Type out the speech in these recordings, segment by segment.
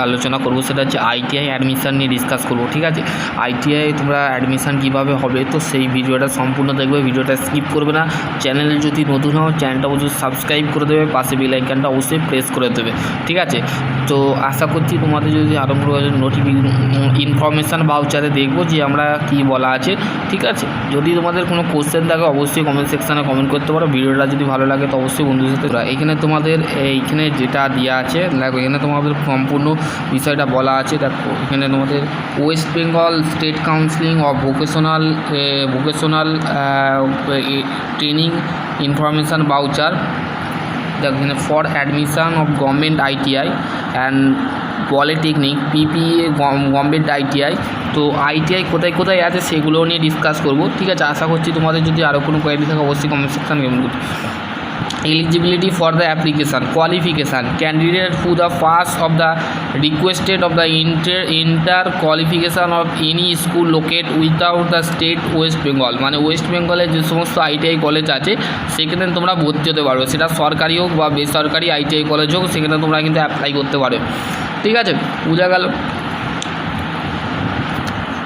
আলোচনা করব, সেটা হচ্ছে আইটিআই অ্যাডমিশান নিয়ে ডিসকাস করব। ঠিক আছে, আইটিআই তোমরা অ্যাডমিশান কীভাবে হবে, তো সেই ভিডিওটা সম্পূর্ণ দেখবে, ভিডিওটা স্কিপ করবে না। চ্যানেলে যদি নতুন হও চ্যানেলটা অবশ্যই সাবস্ক্রাইব করে দেবে, পাশে বেল আইকনটা অবশ্যই প্রেস করে দেবে। ঠিক আছে, তো আশা করছি তোমাদের যদি আরও ইনফরমেশান ভাউচারে দেখবো যে আমরা কী বলা আছে। ঠিক আছে, যদি তোমাদের কোনো কোশ্চেন থাকে অবশ্যই কমেন্ট সেকশানে কমেন্ট করতে পারো। ভিডিওটা যদি ভালো লাগে তো অবশ্যই বন্ধুদের সাথে এখানে তোমাদের এইখানে যেটা দেওয়া আছে দেখো, এখানে তোমাদের সম্পূর্ণ বিষয়টা বলা আছে। দেখো এখানে তোমাদের West Bengal state counselling of vocational training information voucher. দেখো এখানে for admission of government ITI and polytechnic PPA government ITI. তো আইটিআই কোথায় কোথায় আছে সেগুলো নিয়ে ডিসকাস করব। ঠিক আছে, আশা করছি তোমাদের যদি আরও কোনো কোয়ারি থাকে অবশ্যই কমেন্ট সেকশন কমেন্ট করবে। Eligibility for the application qualification candidate who the pass of the requested of the inter qualification of any school located without the state West Bengal, মানে ওয়েস্ট বেঙ্গলের যে সমস্ত আইটিআই কলেজ আছে সেখানে তোমরা ভর্তি হতে পারবে, সেটা সরকারি হোক বা বেসরকারি আইটিআই কলেজ হোক, সেখানে তোমরা কিন্তু অ্যাপ্লাই করতে পারো। ঠিক আছে, বোঝা গেল।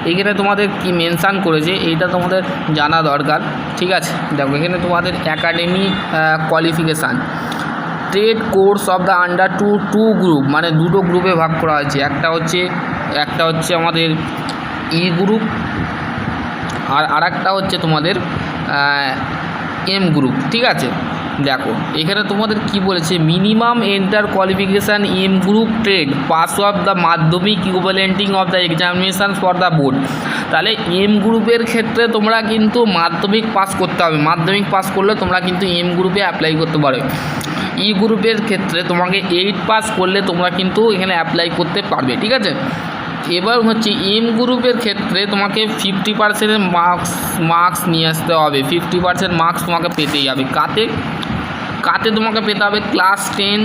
এইখানে তোমাদের কি মেনশান করেছে এইটা তোমাদের জানা দরকার। ঠিক আছে, দেখো এখানে তোমাদের academic qualification trade course of the under two group, মানে দুটো গ্রুপে ভাগ করা হয়েছে। একটা হচ্ছে আমাদের ই গ্রুপ আর আরেকটা হচ্ছে তোমাদের এম গ্রুপ। ঠিক আছে, দেখো এখানে তোমাদের কি বলেছে, minimum enter qualification M group trade pass of the Madhyamik equivalenting of the examination for the board. তাহলে এম গ্রুপের ক্ষেত্রে তোমরা কিন্তু মাধ্যমিক পাস করতে হবে, মাধ্যমিক পাস করলে তোমরা কিন্তু এম গ্রুপে অ্যাপ্লাই করতে পারো। ই গ্রুপের ক্ষেত্রে তোমাকে 8 পাস করলে তোমরা কিন্তু এখানে অ্যাপ্লাই করতে পারবে। ঠিক আছে, এবার হচ্ছে এম গ্রুপের ক্ষেত্রে তোমাকে 50% মার্কস নিয়ে আসতে হবে, 50% মার্কস তোমাকে পেতেই হবে। কাতে তোমাকে পেতে হবে ক্লাস 10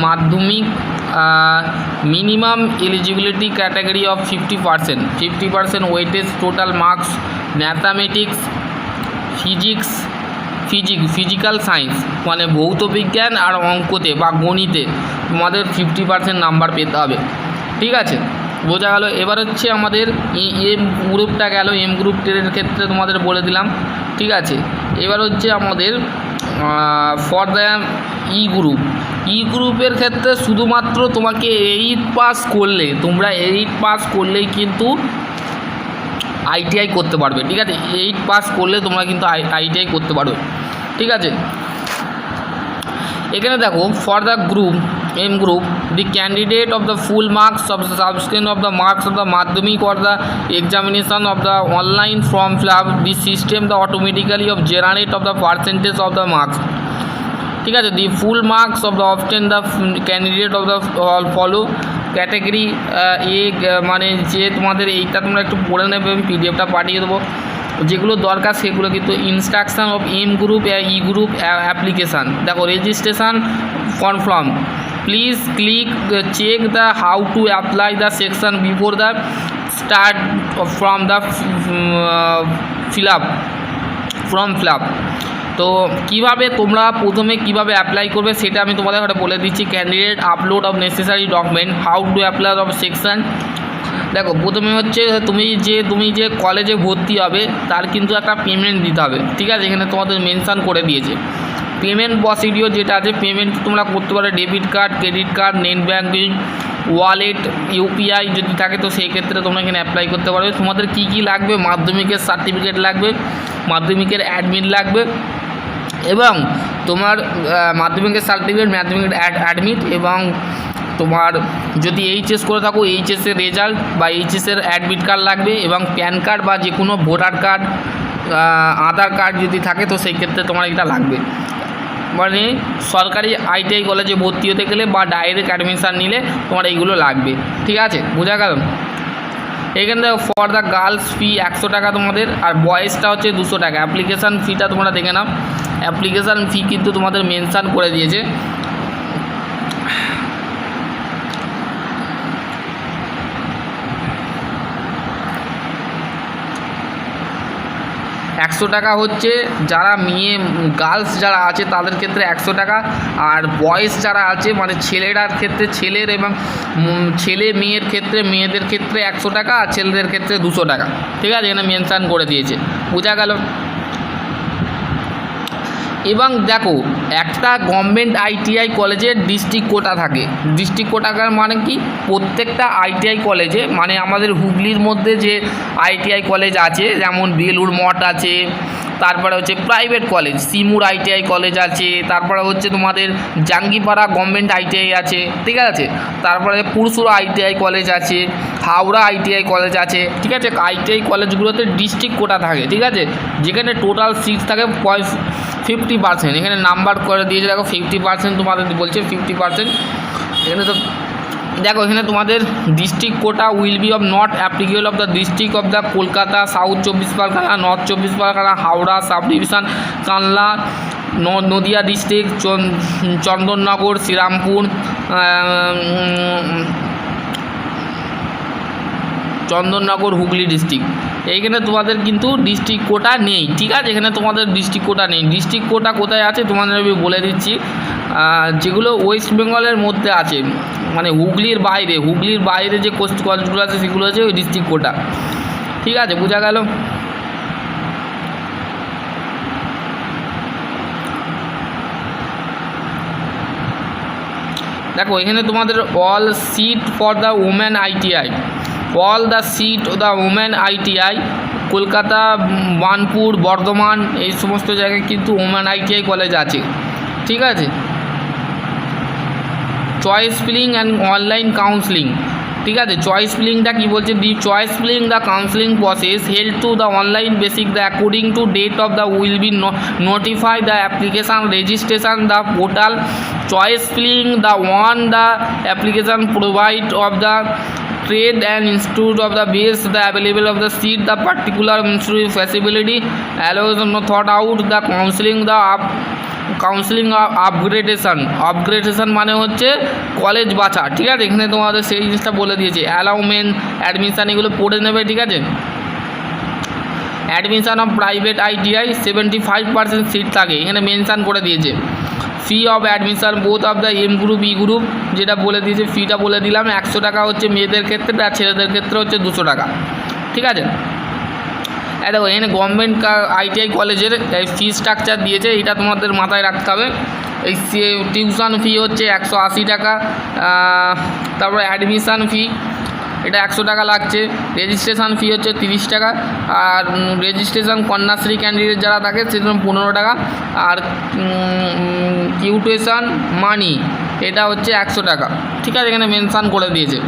মাধ্যমিক minimum eligibility category of 50% weightage total marks mathematics physical science, মানে ভৌত বিজ্ঞান আর অঙ্কতে বা গণিতে তোমাদের 50% নাম্বার পেতে হবে। ঠিক আছে, বোঝা গেল। এবার হচ্ছে আমাদের এম গ্রুপটা গেল, এম গ্রুপ টেনের ক্ষেত্রে তোমাদের বলে দিলাম। ঠিক আছে, এবার হচ্ছে আমাদের ফর দ্য ই গ্রুপের ক্ষেত্রে শুধুমাত্র তোমাকে 8 পাস করলেই কিন্তু আইটিআই করতে পারবে। ঠিক আছে, 8 পাস করলে তোমরা কিন্তু আইটিআই করতে পারবে। ঠিক আছে, এখানে দেখো for the group M group the candidate of the full marks of the subsequent of the marks of the madhyamik or the examination of the online form fill-up, the system the automatically of generate of the percentage of the marks. ঠিক আছে, the full marks of the often the candidate of the all follow category এ, মানে যে তোমাদের এইটা তোমরা একটু পড়ে নেবে, আমি পিডিএফটা পাঠিয়ে দেবো, যেগুলো দরকার সেগুলো কিন্তু instruction of M group E group application. দেখো registration form, please click check the how to apply the section before the start from the fill up. তো কীভাবে তোমরা প্রথমে কীভাবে অ্যাপ্লাই করবে সেটা আমি তোমাদের একটা বলে দিচ্ছি। Candidate upload of necessary document, how to apply of section. দেখো প্রথমে হচ্ছে তুমি যে কলেজে ভর্তি হবে তার কিন্তু একটা পেমেন্ট দিতে হবে। ঠিক আছে, এখানে তোমাদের মেনশান করে দিয়েছে পেমেন্ট প্রসিডিওর যেটা আছে। পেমেন্ট তোমরা করতে পারো debit card, credit card, net banking, wallet, UPI যদি থাকে তো সেই ক্ষেত্রে তোমরা এখানে অ্যাপ্লাই করতে পারবে। তোমাদের কী কী লাগবে, মাধ্যমিকের সার্টিফিকেট লাগবে, মাধ্যমিকের অ্যাডমিট লাগবে, এবং তোমার মাধ্যমিকের সার্টিফিকেট, মাধ্যমিকের অ্যাডমিট, এবং তোমার যদি এইচএস করে থাকো এইচএসের রেজাল্ট বা এইচএসের অ্যাডমিট কার্ড লাগবে, এবং প্যান কার্ড বা যে কোনো ভোটার কার্ড, আধার কার্ড যদি থাকে তো সেই ক্ষেত্রে তোমার এটা লাগবে। মানে সরকারি আইটিআই কলেজে ভর্তি হতে গেলে বা ডাইরেক্ট অ্যাডমিশান নিলে তোমার এইগুলো লাগবে। ঠিক আছে, বোঝা গেল। এখানে দেখো ফর দ্য গার্লস ফি 100 টাকা তোমাদের, আর বয়েজটা হচ্ছে 200 টাকা। অ্যাপ্লিকেশান ফিটা তোমরা দেখে নাও, অ্যাপ্লিকেশান ফি কিন্তু তোমাদের মেনশান করে দিয়েছে। 100 টাকা হচ্ছে যারা মেয়ে গার্লস যারা আছে তাদের ক্ষেত্রে 100 টাকা, আর বয়েজ যারা আছে মানে ছেলেরার ক্ষেত্রে ছেলের এবং ছেলে মেয়ের ক্ষেত্রে মেয়েদের ক্ষেত্রে 100 টাকা, আর ছেলেদের ক্ষেত্রে 200 টাকা। ঠিক আছে, এখানে মেনশান করে দিয়েছে, বোঝা গেল। এবং দেখো একটা গভর্নমেন্ট আইটিআই কলেজের ডিস্ট্রিক্ট কোটা থাকে। ডিস্ট্রিক্ট কোটাকার মানে কি, প্রত্যেকটা আইটিআই কলেজে মানে আমাদের হুগলির মধ্যে যে আইটিআই কলেজ আছে যেমন বেলুড় মঠ আছে, তারপরে হচ্ছে প্রাইভেট কলেজ সিমুর আইটিআই কলেজ আছে, তারপরে হচ্ছে তোমাদের জাঙ্গিপাড়া গভর্নমেন্ট আইটিআই আছে, ঠিক আছে, তারপরে পুরসুরা আইটিআই কলেজ আছে, হাওড়া আইটিআই কলেজ আছে, ঠিক আছে। আইটিআই কলেজগুলোতে ডিস্ট্রিক্ট কোটা থাকে, ঠিক আছে, যেখানে টোটাল সিট থাকে 50%। এখানে নাম্বার করে দিয়েছে দেখো 50% তোমাদের বলছে 50%। এখানে তো দেখো এখানে তোমাদের district quota will be of not applicable of the district of the Kolkata, south 24 Parganas, north 24 Parganas, Howrah sub division, Kanla, Nadia district, Chandannagar, Shrirampur, Chandannagar, Hooghly district. এইখানে তোমাদের কিন্তু ডিস্ট্রিক্ট কোটা নেই, ঠিক আছে, এখানে তোমাদের ডিস্ট্রিক্ট কোটা নেই। ডিস্ট্রিক্ট কোটা কোথায় আছে তোমাদের আমি বলে দিচ্ছি, যেগুলো ওয়েস্ট বেঙ্গলের মধ্যে আছে, মানে হুগলির বাইরে যে কলেজগুলো আছে সেগুলো আছে ওই ডিস্ট্রিক্ট কোটা, ঠিক আছে, বোঝা গেল। দেখো এখানে তোমাদের all seat for the women ITI, all the seat the women ITI Kolkata, Burnpur, Bardhaman এই সমস্ত জায়গায় কিন্তু ওমেন আইটিআই কলেজ আছে, ঠিক আছে। Choice filling and online counselling, ঠিক আছে। চয়েস ফিলিংটা কী বলছে, the choice filling the counselling process held to the online basic the according to date of the will be notify the application registration the portal choice filling the one the application provide of the trade and institute of the base the available of the seat the particular institute facility allows not thought out the counselling upgradation মানে হচ্ছে college বাছা, ঠিক আছে। এখানে তোমাদের সেই জিনিসটা বলে দিয়েছে, অ্যালাউমেন্ট, অ্যাডমিশান এগুলো পড়ে নেবে, ঠিক আছে। Admission of private ITI 75% seat থাকে, এখানে মেনশান করে দিয়েছে। Fee of admission both of the M group E group, যেটা বলে দিয়েছে ফিটা বলে দিলাম, 100 টাকা হচ্ছে মেয়েদের ক্ষেত্রে আর ছেলেদের ক্ষেত্রে হচ্ছে 200 টাকা, ঠিক আছে। দেখো এখানে গভর্নমেন্ট আইটিআই কলেজের ফি স্ট্রাকচার দিয়েছে, এটা তোমাদের মাথায় রাখতে হবে। এই টিউশন ফি হচ্ছে 180 টাকা, তারপরে অ্যাডমিশান ফি এটা 100 টাকা লাগছে, রেজিস্ট্রেশন ফি হচ্ছে 30 টাকা, আর রেজিস্ট্রেশন কন্যাশ্রী ক্যান্ডিডেট যারা থাকে সেজন্য 15 টাকা, আর টিউশন মানি এটা হচ্ছে 100 টাকা, ঠিক আছে, এখানে মেনশান করে দিয়েছে।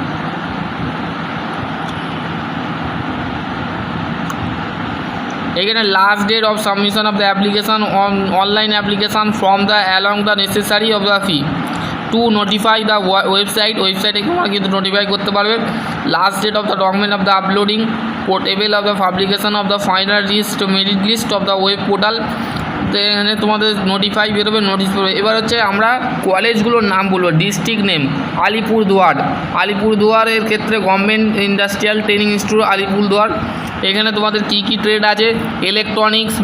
এখানে last date of submission of the application online application from the along the necessary of the fee to notify the ওয়েবসাইটে তোমরা কিন্তু নোটিফাই করতে পারবে। Last date of the document of the uploading portable of the publication of the final list merit list of the web portal, তো এখানে তোমাদের notify বেরোবে, notice বেরোবে। এবার হচ্ছে আমরা কলেজগুলোর নাম বলবো। ডিস্ট্রিক্ট নেম আলিপুরদুয়ারের ক্ষেত্রে government industrial training institute Alipurduar. এখানে তোমাদের কী কী ট্রেড আছে, electronics,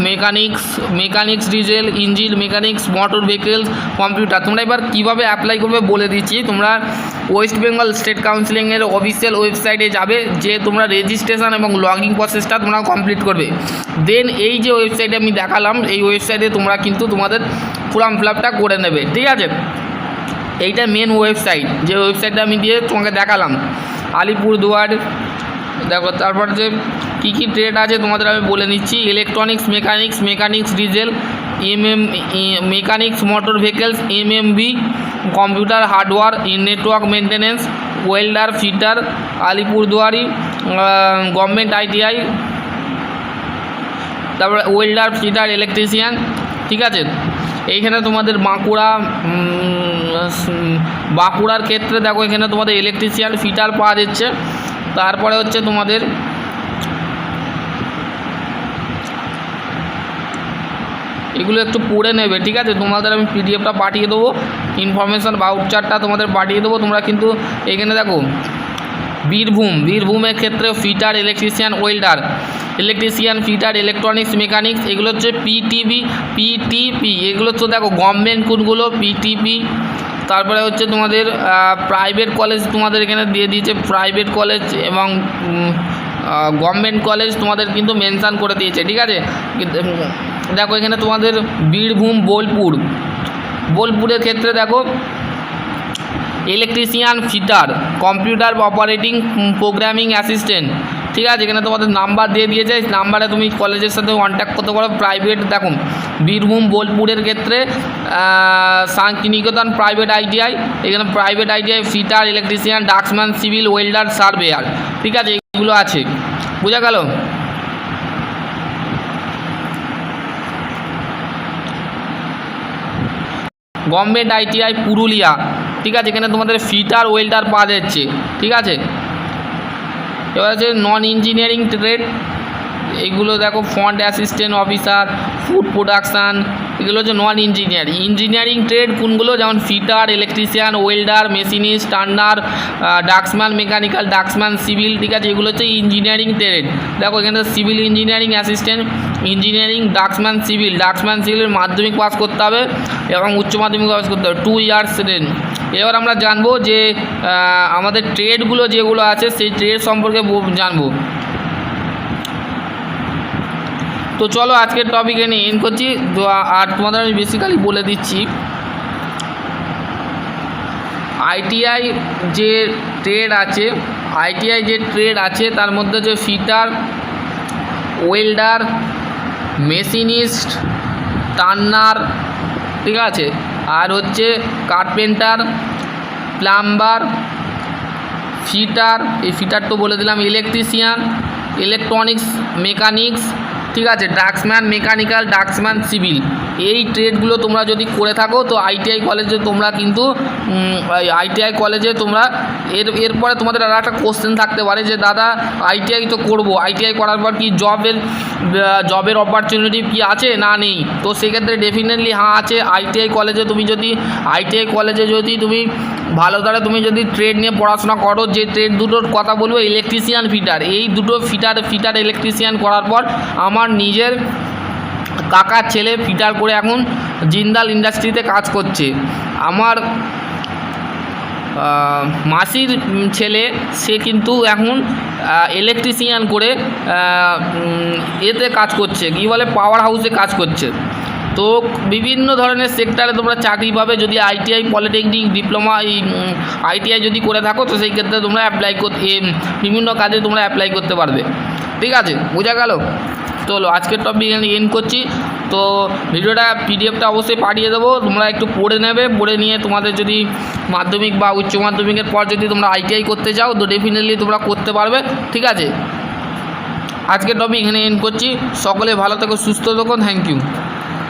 mechanics diesel engine mechanics, motor vehicles, computer. তোমরা এবার কীভাবে অ্যাপ্লাই করবে বলে দিচ্ছি। তোমরা ওয়েস্ট বেঙ্গল স্টেট কাউন্সিলিংয়ের অফিসিয়াল ওয়েবসাইটে যাবে, যে তোমরা রেজিস্ট্রেশন এবং লগইন প্রসেসটা তোমরা কমপ্লিট করবে। দেন এই যে ওয়েবসাইটে আমি দেখালাম, এই ওয়েবসাইটে তোমরা কিন্তু তোমাদের ফর্ম ফিল আপটা করে নেবে, ঠিক আছে। এইটা মেন ওয়েবসাইট, যে ওয়েবসাইটটা আমি দিয়ে তোমাকে দেখালাম আলিপুরদুয়ার। দেখো তারপর যে কী কী ট্রেড আছে তোমাদের আমি বলে নিচ্ছি। Electronics, mechanics diesel, mechanics motor vehicles, MMV, computer hardware, network maintenance, welder, fitter, আলিপুরদুয়ারি গভর্নমেন্ট আইটিআই, তারপরে ওয়েল্ডার, ফিটার, ইলেকট্রিশিয়ান, ঠিক আছে। এইখানে তোমাদের বাঁকুড়ার ক্ষেত্রে দেখো এখানে তোমাদের ইলেকট্রিশিয়ান, ফিটার পাওয়া যাচ্ছে। তারপরে হচ্ছে তোমাদের এগুলো একটু পড়ে নেবে, ঠিক আছে। তোমাদের আমি পিডিএফটা পাঠিয়ে দেবো, ইনফরমেশান ভাউচারটা তোমাদের পাঠিয়ে দেবো। তোমরা কিন্তু এখানে দেখো বীরভূমের ক্ষেত্রে fitter, electrician, welder electrician, fitter, electronics, mechanics, এগুলো হচ্ছে পিটিপি। এগুলো তো দেখো গভর্নমেন্ট কোনগুলো, পিটিপি। তারপরে হচ্ছে তোমাদের প্রাইভেট কলেজ তোমাদের এখানে দিয়ে দিয়েছে, প্রাইভেট কলেজ এবং গভর্নমেন্ট কলেজ তোমাদের কিন্তু মেনশান করে দিয়েছে, ঠিক আছে। দেখো এখানে তোমাদের বীরভূম, বোলপুরের ক্ষেত্রে দেখো electrician, fitter, computer operating, programming assistant, ঠিক আছে। এখানে তোমাদের নাম্বার দিয়ে দিয়েছে, নাম্বারে তুমি কলেজের সাথে কন্ট্যাক্ট করতে পারো। প্রাইভেট দেখো বীরভূম, বোলপুরের ক্ষেত্রে শান্তিনিকেতন প্রাইভেট আইটিআই, এখানে private ITI, fitter, electrician, draughtsman, civil, welder, surveyor, ঠিক আছে, এগুলো আছে, বোঝা গেল। গভর্নমেন্ট আইটিআই পুরুলিয়া, ঠিক আছে, এখানে তোমাদের ফিটার, ওয়েল্ডার পাওয়া যাচ্ছে, ঠিক আছে। এবার আছে নন ইঞ্জিনিয়ারিং ট্রেড, এইগুলো দেখো front assistant officer, food production, এগুলো হচ্ছে নন ইঞ্জিনিয়ারিং ট্রেড কোনগুলো, যেমন fitter, electrician, welder, machinist, turner, draughtsman, mechanical, draughtsman, civil, ঠিক আছে, এগুলো হচ্ছে ইঞ্জিনিয়ারিং ট্রেড। দেখো এখানে civil engineering assistant, engineering, draughtsman সিভিলের মাধ্যমিক পাস করতে হবে এবং উচ্চ মাধ্যমিক পাস করতে হবে, 2 ইয়ার্স ট্রেন। এবার আমরা জানবো যে আমাদের ট্রেডগুলো যেগুলো আছে সেই ট্রেড সম্পর্কে জানবো। তো চলো আজকের টপিক এনে এন্ড করছি। তো আর তোমাদের আমি বেসিক্যালি বলে দিচ্ছি, আইটিআই যে ট্রেড আছে তার মধ্যে যে ফিটার, ওয়েল্ডার, মেশিনিস্ট, টার্নার, ঠিক আছে, আর হচ্ছে কার্পেন্টার, প্লাম্বার, ফিটার, এই ফিটার তো বলে দিলাম, ইলেকট্রিশিয়ান, ইলেকট্রনিক্স, মেকানিক্স, ঠিক আছে, ডাক্সম্যান, মেকানিক্যাল, ডাক্সম্যান, সিভিল, এই ট্রেডগুলো তোমরা যদি করে থাকো তো আইটিআই কলেজে তোমরা কিন্তু এরপরে তোমাদের আর একটা কোশ্চেন থাকতে পারে যে দাদা আইটিআই তো করবো, আইটিআই করার পর কি জবের অপরচুনিটি কি আছে না নেই? তো সেক্ষেত্রে ডেফিনেটলি হ্যাঁ আছে। আইটিআই কলেজে যদি তুমি ভালো দ্বারা তুমি যদি ট্রেড নিয়ে পড়াশোনা করো, যে ট্রেড দুটোর কথা বলবো ইলেকট্রিশিয়ান, ফিটার, এই দুটো ফিটার ইলেকট্রিশিয়ান করার পর আমার নিজের কাকার ছেলে ফিটার করে এখন জিন্দাল ইন্ডাস্ট্রিতে কাজ করছে। আমার মাসির ছেলে সে কিন্তু এখন ইলেকট্রিশিয়ান করে এতে কাজ করছে, কী বলে পাওয়ার হাউসে কাজ করছে। তো বিভিন্ন ধরনের সেক্টরে তোমরা চাকরি পাবে যদি আইটিআই, পলিটেকনিক, ডিপ্লোমা, আইটিআই যদি করে থাকো তো সেই ক্ষেত্রে তোমরা বিভিন্ন কাজে তোমরা অ্যাপ্লাই করতে পারবে, ঠিক আছে, বোঝা গেল। চলো আজকের টপিক এন্ড করছি। তো ভিডিওটা পিডিএফটা অবশ্যই পাঠিয়ে দেবো, তোমরা একটু পড়ে নেবে, পড়ে নিয়ে তোমাদের যদি মাধ্যমিক বা উচ্চ মাধ্যমিকের পর যদি তোমরা আইটিআই করতে চাও তো ডেফিনেটলি তোমরা করতে পারবে, ঠিক আছে। আজকের টপিক এখানে এন্ড করছি। সকলে ভালো থেকো, সুস্থ থেকো, থ্যাংক ইউ।